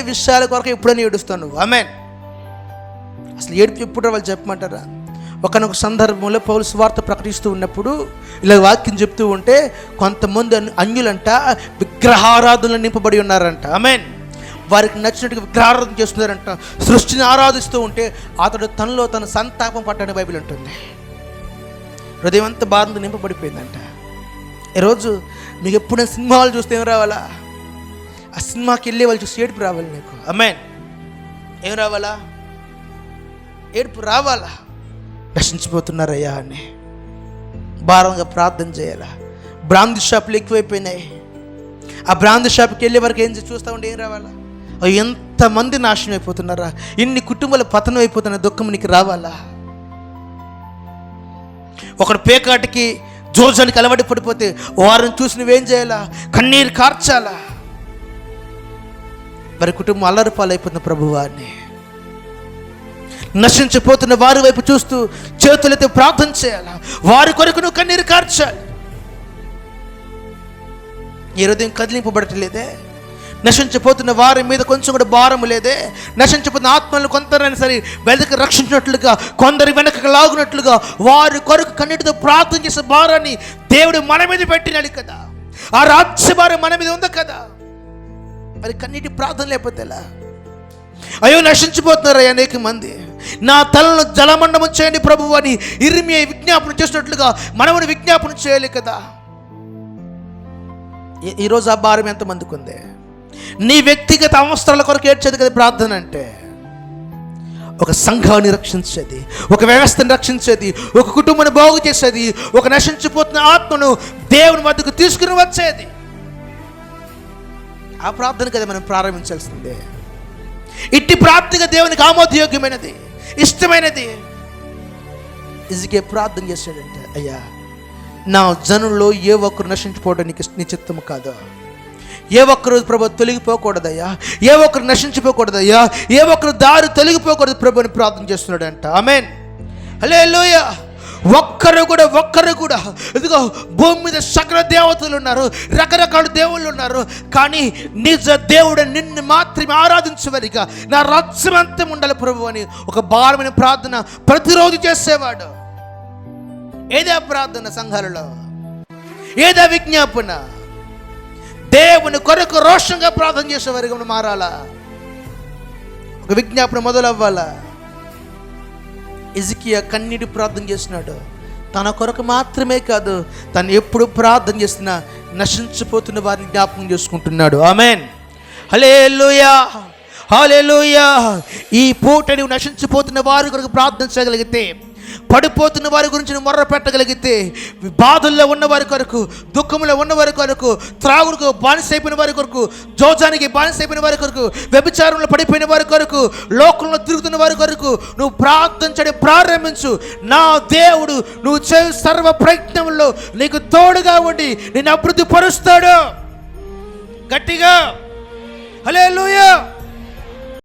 విషయాల కొరకు ఎప్పుడైనా ఏడుస్తావు నువ్వు. ఆమేన్. అసలు ఏడుపు ఎప్పుడు వాళ్ళు చెప్పమంటారా? ఒకనొక సందర్భంలో పౌలు సువార్త ప్రకటిస్తూ ఉన్నప్పుడు ఇలా వాక్యం చెప్తూ ఉంటే కొంతమంది అన్యులంట విగ్రహారాధనలు నింపబడి ఉన్నారంట. ఆమేన్. వారికి నచ్చినట్టుగా విగ్రహారాధన చేస్తున్నారంట. సృష్టిని ఆరాధిస్తూ ఉంటే అతడు తనలో తన సంతాపం పట్టని బైబిల్ ఉంటుంది. హృదయం అంతా బాధతో నింపబడిపోయిందంట. ఈరోజు మీకు ఎప్పుడైనా సినిమాలు చూస్తే ఏం రావాలా? ఆ సినిమాకి వెళ్ళే వాళ్ళు చూసి ఏడుపు రావాలి నీకు. ఆమేన్. ఏం రావాలా? ఏడుపు రావాలా? నశించిపోతున్నారయ్యా అని భారంగా ప్రార్థన చేయాలా? బ్రాందీ షాపులు ఎక్కువైపోయినాయి. ఆ బ్రాందీ షాప్కి వెళ్ళే వరకు ఏం చూస్తూ ఉంటే ఏం రావాలా? ఎంతమంది నాశనం అయిపోతున్నారా, ఇన్ని కుటుంబాలు పతనం అయిపోతున్న దుఃఖం నీకు రావాలా? ఒకడు పేకాటికి జోజానికి అలవాటు పడిపోతే వారిని చూసి నువ్వేం చేయాలా? కన్నీరు కార్చాలా? మరి కుటుంబం అల్లరిపాలైపోతున్న ప్రభువాన్ని నశించిపోతున్న వారి వైపు చూస్తూ చేతులైతే ప్రార్థన చేయాలా? వారి కొరకు నువ్వు కన్నీరు కార్చాలి. ఈ హృదయం కదిలింపబడటలేదే? నశించిపోతున్న వారి మీద కొంచెం కూడా భారం లేదే? నశించిపోతున్న ఆత్మలను కొందరైనా సరే వెనక రక్షించినట్లుగా, కొందరి వెనకకు లాగునట్లుగా వారి కొరకు కన్నీటితో ప్రార్థన చేసే భారాన్ని దేవుడు మన మీద పెట్టినాడు కదా. ఆ రాజ్య భారం మన మీద ఉంది కదా. మరి కన్నీటి ప్రార్థన లేకపోతే ఎలా? అయ్యో నశించిపోతున్నారు అనేక మంది. నా తలను జలమండలం చేయండి ప్రభువు అని ఇర్మియా విజ్ఞాపన చేసినట్లుగా మనమును విజ్ఞాపన చేయాలి కదా. ఈరోజు ఆ భారం ఎంతమందికి ఉంది? నీ వ్యక్తిగత అవసరాల కొరకు ఏడ్చేది కదా ప్రార్థన అంటే. ఒక సంఘాన్ని రక్షించేది, ఒక వ్యవస్థను రక్షించేది, ఒక కుటుంబాన్ని బాగు చేసేది, ఒక నశించిపోతున్న ఆత్మను దేవుని వద్దకు తీసుకుని వచ్చేది. ఆ ప్రార్థన కదా మనం ప్రారంభించాల్సిందే. ఇట్టి ప్రార్థన దేవునికి ఆమోదయోగ్యమైనది, ఇష్టమైనది. ఇజికే ప్రార్థన చేశాడంటే, అయ్యా నా జనుల్లో ఏ ఒక్కరు నశించిపోవడానికి నీ చిత్తము కాదు. ఏ ఒక్కరు ప్రభు తొలగిపోకూడదయ్యా, ఏ ఒక్కరు నశించిపోకూడదయ్యా, ఏ ఒక్కరు దారి తొలగిపోకూడదు ప్రభు అని ప్రార్థన చేస్తున్నాడంట. ఆమేన్. హల్లెలూయా. ఒక్కరు కూడా ఇదిగో భూమి మీద సకల దేవతలు ఉన్నారు, రకరకాల దేవుళ్ళు ఉన్నారు. కానీ నిజ దేవుడు నిన్ను మాత్రమే ఆరాధించవరిగా నా రాజ్యమంతం ఉండాలి ప్రభు అని ఒక భారమైన ప్రార్థన ప్రతిరోజు చేసేవాడు. ఏదా ప్రార్థన సంఘాలలో? ఏదా విజ్ఞాపన? దేవుని కొరకు రోషంగా ప్రార్థన చేసేవారిగా మనం మారాలా. ఒక విజ్ఞాపన మొదలవ్వాలా. హిజ్కియా కన్నీటి ప్రార్థన చేస్తున్నాడు. తన కొరకు మాత్రమే కాదు, తను ఎప్పుడు ప్రార్థన చేస్తున్నా నశించిపోతున్న వారిని జ్ఞాపకం చేసుకుంటున్నాడు. ఆమేన్. హల్లెలూయా, హల్లెలూయా. ఈ పూట నువ్వు నశించిపోతున్న వారి కొరకు ప్రార్థన చేయగలిగితే, పడిపోతున్న వారి గురించి నువ్వు మొర్ర పెట్టగలిగితే, బాధల్లో ఉన్న వారి కొరకు, దుఃఖంలో ఉన్న వారి కొరకు, త్రాగుడుకు బానిసైపోయిన వారి కొరకు, జోజానికి బానిసైపోయిన వారి కొరకు, వ్యభిచారంలో పడిపోయిన వారి కొరకు, లోకంలో తిరుగుతున్న వారి కొరకు నువ్వు ప్రార్థన చేయడం ప్రారంభించు. నా దేవుడు నువ్వు చేయ సర్వ ప్రయత్నంలో నీకు తోడుగా ఉండి నిన్ను అభివృద్ధి పరుస్తాడు. గట్టిగా హల్లెలూయా.